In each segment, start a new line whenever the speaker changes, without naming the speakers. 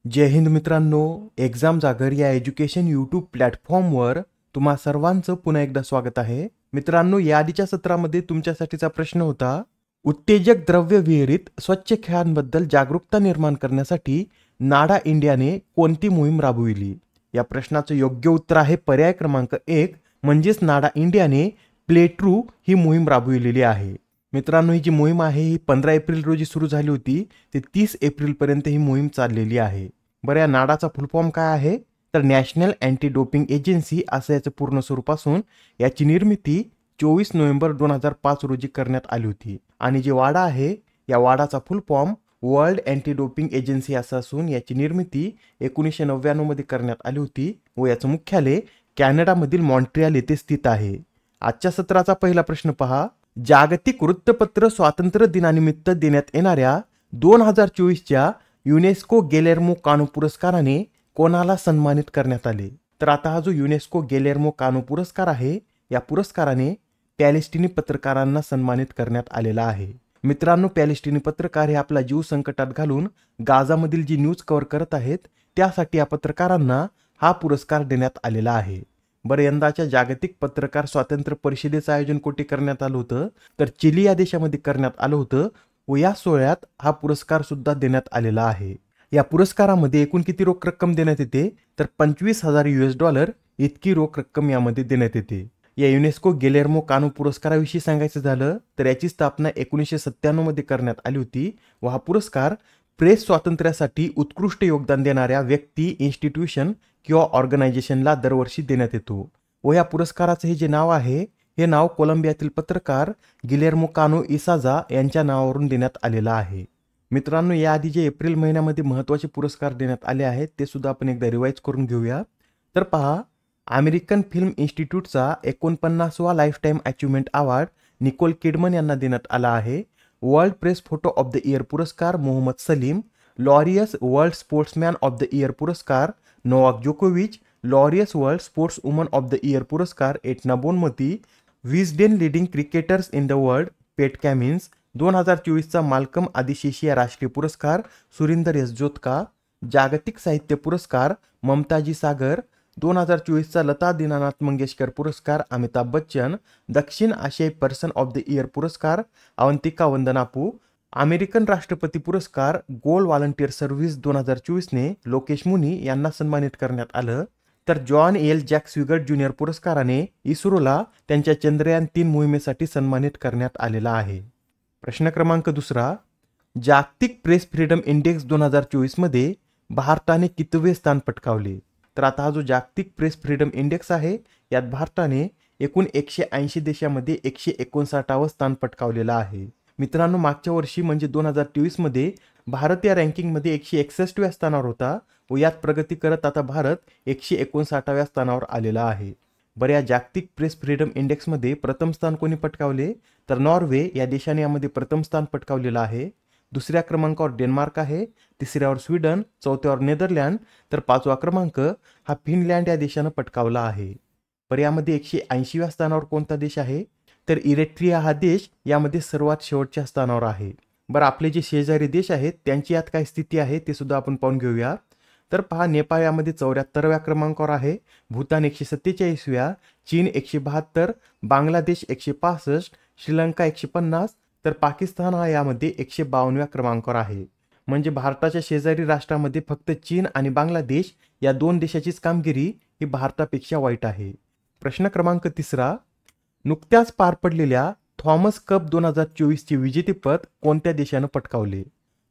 जय हिंद मित्रांनो, एक्झाम जागर या एज्युकेशन यूट्यूब प्लॅटफॉर्मवर तुम्हा सर्वांचं पुन्हा एकदा स्वागत आहे. मित्रांनो, या आधीच्या सत्रामध्ये तुमच्यासाठीचा प्रश्न होता, उत्तेजक द्रव्य विहिरीत स्वच्छ खेळांबद्दल जागरूकता निर्माण करण्यासाठी नाडा इंडियाने कोणती मोहीम राबविली? या प्रश्नाचं योग्य उत्तर आहे पर्याय क्रमांक 1 म्हणजेच नाडा इंडियाने प्ले ट्रू ही मोहीम राबविलेली आहे. मित्रांनो, ही जी मोहीम आहे ही 15 एप्रिल रोजी सुरू झाली होती ते 30 एप्रिल पर्यंत ही मोहीम चाललेली आहे. बरं, या नाडाचा फुल फॉर्म काय आहे? तर नॅशनल अँटी डोपिंग एजन्सी असं याचं पूर्ण स्वरूप असून याची निर्मिती 24 नोव्हेंबर 2005 रोजी करण्यात आली होती. आणि जे वाडा आहे या वाडाचा full form world anti doping agency असं असून याची निर्मिती 1999 मध्ये करण्यात आली होती व याचं मुख्यालय कॅनडामधील मॉन्ट्रियल येथे स्थित आहे. आजच्या सत्राचा पहिला प्रश्न पहा. जागतिक वृत्तपत्र स्वातंत्र्य दिनानिमित्त देण्यात येणाऱ्या 2024च्या युनेस्को गेलेर्मो कानो पुरस्काराने कोणाला सन्मानित करण्यात आले? तर आता हा जो युनेस्को गेलेर्मो कानो पुरस्कार आहे या पुरस्काराने पॅलेस्टिनी पत्रकारांना सन्मानित करण्यात आलेला आहे. मित्रांनो, पॅलेस्टिनी पत्रकार हे आपला जीव संकटात घालून गाझामधील जी न्यूज कव्हर करत आहेत त्यासाठी या पत्रकारांना हा पुरस्कार देण्यात आलेला आहे. बरं, यंदाच्या जागतिक पत्रकार स्वातंत्र्य परिषदेचं आयोजन कुठे करण्यात आलं होतं? तर चिली या देशामध्ये करण्यात आलं होतं व या सोहळ्यात हा पुरस्कार सुद्धा देण्यात आलेला आहे. या पुरस्कारामध्ये एकूण किती रोख रक्कम देण्यात येते? तर $25,000 इतकी रोख रक्कम यामध्ये देण्यात येते. या युनेस्को गेलेर्मो कानो पुरस्काराविषयी सांगायचं झालं तर याची स्थापना 1997 मध्ये करण्यात आली होती व हा पुरस्कार प्रेस स्वातंत्र्यासाठी उत्कृष्ट योगदान देणाऱ्या व्यक्ती, इन्स्टिट्यूशन किंवा ऑर्गनायझेशनला दरवर्षी देण्यात येतो. व या पुरस्काराचं हे जे नाव आहे हे नाव कोलंबियातील पत्रकार गिलेर्मो कानो इसाजा यांच्या नावावरून देण्यात आलेलं आहे. मित्रांनो, याआधी जे एप्रिल महिन्यामध्ये महत्त्वाचे पुरस्कार देण्यात आले आहेत ते सुद्धा आपण एकदा रिवाईज करून घेऊया. तर पहा, अमेरिकन फिल्म इन्स्टिट्यूटचा 49वा lifetime achievement award Nicole Kidman यांना देण्यात आला आहे. World press photo of the year पुरस्कार Mohammed Salim, Laureus world sportsman of the year पुरस्कार नोवाक जोकोविच, Laureus world sports woman of the year पुरस्कार Aitana Bonmati, Wisden leading cricketers in the world Pat Cummins, 2024चा Malcolm Adiseshiah राष्ट्रीय पुरस्कार Surinder S जोतका, जागतिक साहित्य पुरस्कार ममताजी सागर, 2024चा लता दीनानाथ मंगेशकर पुरस्कार अमिताभ बच्चन, दक्षिण आशियाई पर्सन ऑफ द इयर पुरस्कार अवंतिका वंदनापू, अमेरिकन राष्ट्रपती पुरस्कार गोल्ड व्हॉलंटियर सर्व्हिस 2024ने लोकेश मुनी यांना सन्मानित करण्यात आलं. तर जॉन एल जॅक स्विगर्ट ज्युनियर पुरस्काराने इस्रोला त्यांच्या चंद्रयान 3 मोहिमेसाठी सन्मानित करण्यात आलेला आहे. प्रश्न क्रमांक 2. जागतिक प्रेस फ्रीडम इंडेक्स 2024 मध्ये भारताने कितवे स्थान पटकावले? तर आता हा जो जागतिक प्रेस फ्रीडम इंडेक्स आहे यात भारताने एकूण 180 देशामध्ये 159वे स्थान पटकावलेलं आहे. मित्रांनो, मागच्या वर्षी म्हणजे 2023 मध्ये भारत या रँकिंगमध्ये 161व्या स्थानावर होता व यात प्रगती करत आता भारत 159व्या स्थानावर आलेला आहे. बरं, या जागतिक प्रेस फ्रीडम इंडेक्समध्ये प्रथम स्थान कोणी पटकावले? तर नॉर्वे या देशाने यामध्ये प्रथम स्थान पटकावलेलं आहे. दुसऱ्या क्रमांकावर डेन्मार्क आहे, तिसऱ्यावर स्वीडन, चौथ्यावर नेदरलँड, तर 5वा क्रमांक हा फिनलँड या देशानं पटकावला आहे. बरं, यामध्ये 180व्या स्थानावर कोणता देश आहे? तर इरिट्रिया हा देश यामध्ये सर्वात शेवटच्या स्थानावर आहे. बरं, आपले जे शेजारी देश आहेत त्यांची यात काय स्थिती आहे ते सुद्धा आपण पाहून घेऊया. तर पहा, नेपाळ यामध्ये 74व्या क्रमांकावर आहे, भूतान 147व्या, चीन 172, बांगलादेश 165, श्रीलंका 150, तर पाकिस्तान हा यामध्ये 152व्या क्रमांकावर आहे. म्हणजे भारताच्या शेजारी राष्ट्रामध्ये फक्त चीन आणि बांगलादेश या 2 देशाचीच कामगिरी ही भारतापेक्षा वाईट आहे. प्रश्न क्रमांक 3. नुकत्याच पार पडलेल्या थॉमस कप 2024 चे विजेतेपद कोणत्या देशानं पटकावले?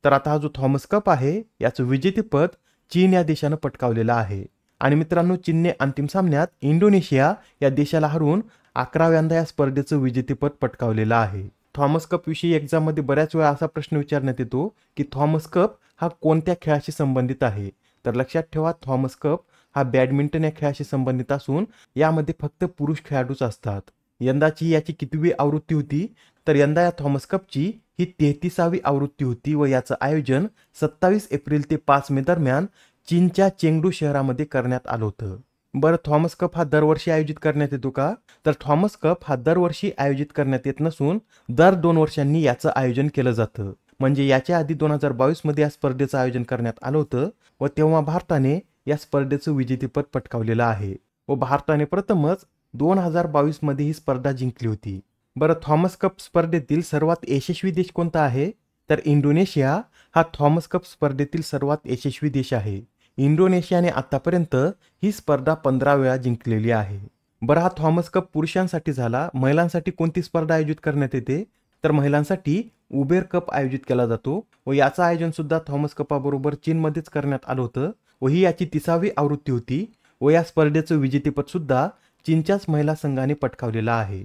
तर आता हा जो थॉमस कप आहे याचं विजेतेपद चीन या देशानं पटकावलेलं आहे. आणि मित्रांनो, चीनने अंतिम सामन्यात इंडोनेशिया या देशाला हरवून 11व्यांदा या स्पर्धेचं विजेतेपद पटकावलेलं आहे. थॉमस कप विषयी एक्झाममध्ये बऱ्याच वेळा असा प्रश्न विचारण्यात येतो की थॉमस कप हा कोणत्या खेळाशी संबंधित आहे? तर लक्षात ठेवा, थॉमस कप हा बॅडमिंटन या खेळाशी संबंधित असून यामध्ये फक्त पुरुष खेळाडूच असतात. यंदाची याची कितवी आवृत्ती होती? तर यंदा या थॉमस कपची ही 33वी आवृत्ती होती व याचं आयोजन 27 एप्रिल ते 5 मे दरम्यान चीनच्या चेंगडू शहरामध्ये करण्यात आलं होतं. बरं, थॉमस कप हा दरवर्षी आयोजित करण्यात येतो का? तर थॉमस कप हा दरवर्षी आयोजित करण्यात येत नसून दर 2 वर्षांनी याचं आयोजन केलं जातं. म्हणजे याच्या आधी 2022 मध्ये या स्पर्धेचं आयोजन करण्यात आलं होतं व तेव्हा भारताने या स्पर्धेचं विजेतेपद पटकावलेलं आहे व भारताने प्रथमच 2022 मध्ये ही स्पर्धा जिंकली होती. बरं, थॉमस कप स्पर्धेतील सर्वात यशस्वी देश कोणता आहे? तर इंडोनेशिया हा थॉमस कप स्पर्धेतील सर्वात यशस्वी देश आहे. इंडोनेशियाने आतापर्यंत ही स्पर्धा 15 वेळा जिंकलेली आहे. बरं, हा थॉमस कप पुरुषांसाठी झाला. महिलांसाठी कोणती स्पर्धा आयोजित करण्यात येते? तर महिलांसाठी उबेर कप आयोजित केला जातो व याचं आयोजन सुद्धा थॉमस कपाबरोबर चीनमध्येच करण्यात आलं होतं व ही याची 30वी आवृत्ती होती व या स्पर्धेचं विजेतेपद सुद्धा चीनच्याच महिला संघाने पटकावलेलं आहे.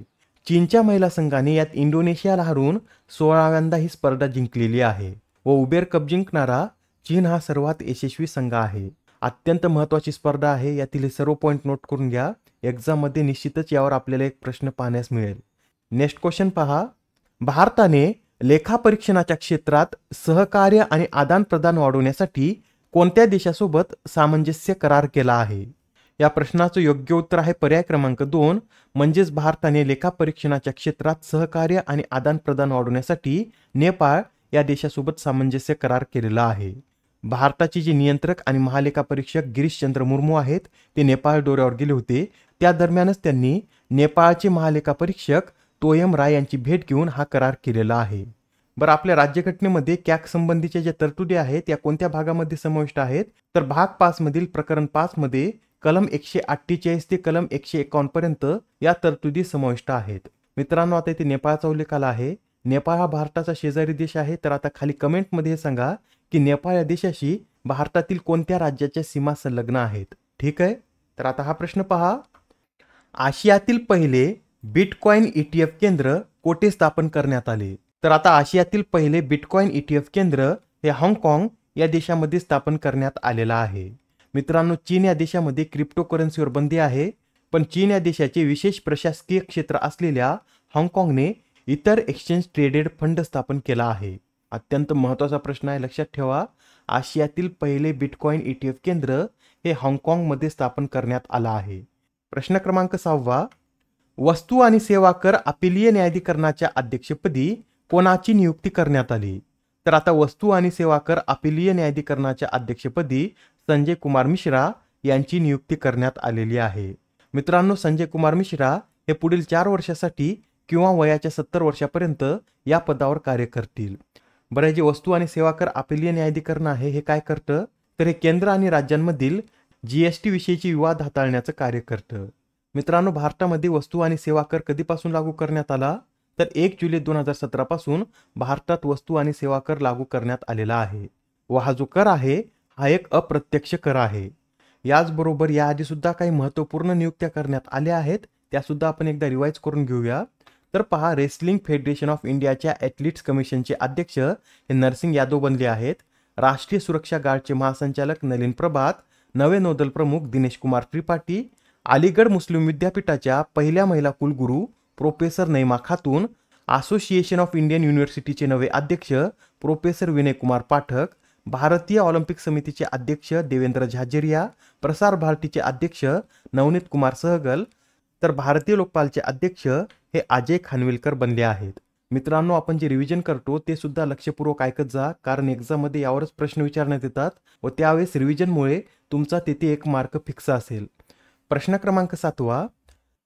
चीनच्या महिला संघाने यात इंडोनेशियाला हरवून 16व्यांदा ही स्पर्धा जिंकलेली आहे व उबेर कप जिंकणारा चीन हा सर्वात यशस्वी संघ आहे. अत्यंत महत्त्वाची स्पर्धा आहे. यातील हे सर्व पॉईंट नोट करून घ्या. एक्झाममध्ये निश्चितच यावर आपल्याला एक प्रश्न पाहण्यास मिळेल. नेक्स्ट क्वेश्चन पहा. भारताने लेखापरीक्षणाच्या क्षेत्रात सहकार्य आणि आदानप्रदान वाढवण्यासाठी कोणत्या देशासोबत सामंजस्य करार केला आहे? या प्रश्नाचं योग्य उत्तर आहे पर्याय क्रमांक 2, म्हणजेच भारताने लेखापरीक्षणाच्या क्षेत्रात सहकार्य आणि आदानप्रदान वाढवण्यासाठी नेपाळ या देशासोबत सामंजस्य करार केलेला आहे. भारताचे जे नियंत्रक आणि महालेखापरीक्षक गिरीशचंद्र मुर्मू आहेत ते नेपाळ दौऱ्यावर गेले होते. त्या दरम्यानच त्यांनी नेपाळचे महालेखापरीक्षक तोयम राय यांची भेट घेऊन हा करार केलेला आहे. बरं, आपल्या राज्यघटनेमध्ये कॅग संबंधीच्या ज्या तरतुदी आहेत या कोणत्या भागामध्ये समाविष्ट आहेत? तर भाग 5 मधील प्रकरण 5 मध्ये कलम 148 ते कलम 151 पर्यंत या तरतुदी समाविष्ट आहेत. मित्रांनो, आता इथे नेपाळचा उल्लेख आला आहे. नेपाळ हा भारताचा शेजारी देश आहे. तर आता खाली कमेंटमध्ये हे सांगा की नेपाळ या देशाशी भारतातील कोणत्या राज्याच्या सीमा संलग्न आहेत? ठीक आहे. तर आता हा प्रश्न पहा. आशियातील पहिले बिटकॉइन ETF केंद्र कोठे स्थापन करण्यात आले? तर आता आशियातील पहिले बिटकॉइन ETF केंद्र हे हाँगकाँग या देशामध्ये स्थापन करण्यात आलेलं आहे. मित्रांनो, चीन या देशामध्ये क्रिप्टोकरन्सीवर बंदी आहे, पण चीन या देशाचे विशेष प्रशासकीय क्षेत्र असलेल्या हाँगकाँगने इतर एक्सचेंज ट्रेडेड फंड स्थापन केला आहे. अत्यंत महत्त्वाचा प्रश्न आहे, लक्षात ठेवा. आशियातील पहिले बिटकॉइन ETF केंद्र हे हाँगकाँगमध्ये स्थापन करण्यात आलं आहे. प्रश्न क्रमांक 6. वस्तू आणि सेवा कर अपीलीय न्यायाधिकरणाच्या अध्यक्षपदी कोणाची नियुक्ती करण्यात आली? तर आता वस्तू आणि सेवा कर अपीलीय न्यायाधिकरणाच्या अध्यक्षपदी संजय कुमार मिश्रा यांची नियुक्ती करण्यात आलेली आहे. मित्रांनो, संजय कुमार मिश्रा हे पुढील 4 वर्षासाठी किंवा वयाच्या 70 वर्षापर्यंत या पदावर कार्य करतील. बरं, जे वस्तू आणि सेवा कर अपीलीय न्यायाधिकरण आहे हे काय करतं? तर हे केंद्र आणि राज्यांमधील GST विषयीचे विवाद हाताळण्याचं कार्य करतं. मित्रांनो, भारतामध्ये वस्तू आणि सेवा कर कधीपासून लागू करण्यात आला? तर 1 जुलै 2017 पासून भारतात वस्तू आणि सेवा कर लागू करण्यात आलेला आहे व हा जो कर आहे हा एक अप्रत्यक्ष कर आहे. याचबरोबर याआधी सुद्धा काही महत्त्वपूर्ण नियुक्त्या करण्यात आल्या आहेत, त्या सुद्धा आपण एकदा रिवाइज करून घेऊया. तर पहा, रेसलिंग फेडरेशन ऑफ इंडियाच्या ॲथलीट्स कमिशनचे अध्यक्ष हे नरसिंग यादव बनले आहेत. राष्ट्रीय सुरक्षा गार्डचे महासंचालक नलिन प्रभात, नवे नौदल प्रमुख दिनेश कुमार त्रिपाठी, अलीगड मुस्लिम विद्यापीठाच्या पहिल्या महिला कुलगुरू professor Naima Khatoon, association of Indian युनिव्हर्सिटीचे नवे अध्यक्ष प्रोफेसर विनय कुमार पाठक, भारतीय ऑलिम्पिक समितीचे अध्यक्ष देवेंद्र झाझरिया, प्रसार भारतीचे अध्यक्ष नवनीत कुमार सहगल, तर भारतीय लोकपालचे अध्यक्ष हे अजय खानविलकर बनले आहेत. मित्रांनो, आपण जे रिव्हिजन करतो ते सुद्धा लक्षपूर्वक ऐकत जा, कारण एक्झाममध्ये यावरच प्रश्न विचारण्यात येतात व त्यावेळेस रिव्हिजनमुळे तुमचा तेथे 1 मार्क फिक्स असेल. प्रश्न क्रमांक 7.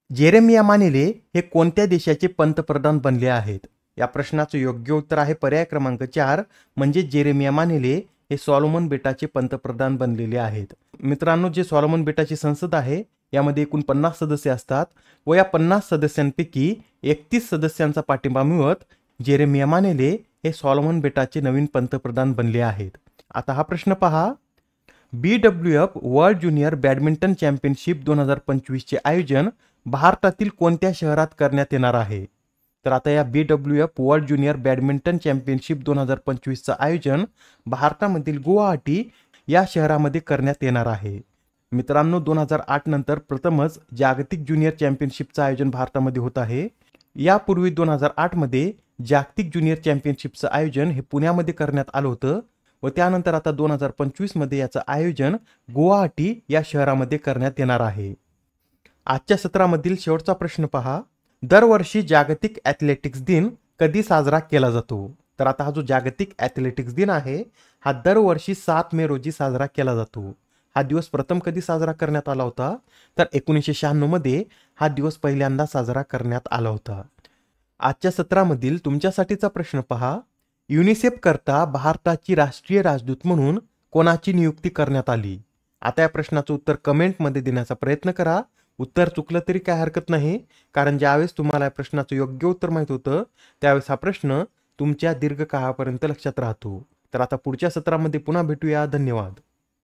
जेरेमिया मानेले हे कोणत्या देशाचे पंतप्रधान बनले आहेत? या प्रश्नाचं योग्य उत्तर आहे पर्याय क्रमांक 4, म्हणजे जेरेमिया मानेले हे सॉलोमन बेटाचे पंतप्रधान बनलेले आहेत. मित्रांनो, जे सॉलोमन बेटाची संसद आहे यामध्ये एकूण 50 सदस्य असतात व या 50 सदस्यांपैकी 31 सदस्यांचा पाठिंबा मिळवत जेरेमिया मानेले हे सॉलोमन बेटाचे नवीन पंतप्रधान बनले आहेत. आता हा प्रश्न पहा. BWF world junior badminton championship 2025 चे आयोजन भारतातील कोणत्या शहरात करण्यात येणार आहे? तर आता या BWF world junior badminton championship 2025चं आयोजन भारतामधील गुवाहाटी या शहरामध्ये करण्यात येणार आहे. मित्रांनो, 2008 नंतर प्रथमच जागतिक ज्युनियर चॅम्पियनशिपचं आयोजन भारतामध्ये होत आहे. यापूर्वी 2008 मध्ये जागतिक ज्युनियर चॅम्पियनशिपचं आयोजन हे पुण्यामध्ये करण्यात आलं होतं व त्यानंतर आता 2025 मध्ये याचं आयोजन गुवाहाटी या शहरामध्ये करण्यात येणार आहे. आजच्या सत्रामधील शेवटचा प्रश्न पहा. दरवर्षी जागतिक ॲथलेटिक्स दिन कधी साजरा केला जातो? तर आता हा जो जागतिक ॲथलेटिक्स दिन आहे हा दरवर्षी 7 मे रोजी साजरा केला जातो. हा दिवस प्रथम कधी साजरा करण्यात आला होता तर 1996 मध्ये हा दिवस पहिल्यांदा साजरा करण्यात आला होता. आजच्या सत्रामधील तुमच्यासाठीचा प्रश्न पहा. युनिसेफ करता भारताची राष्ट्रीय राजदूत म्हणून कोणाची नियुक्ती करण्यात आली? आता या प्रश्नाचं उत्तर कमेंटमध्ये देण्याचा प्रयत्न करा. उत्तर चुकलं तरी काय हरकत नाही, कारण ज्यावेळेस तुम्हाला या प्रश्नाचं योग्य उत्तर माहित होतं त्यावेळेस हा प्रश्न तुमच्या दीर्घकाळापर्यंत लक्षात राहतो. तर आता पुढच्या सत्रामध्ये पुन्हा भेटूया. धन्यवाद.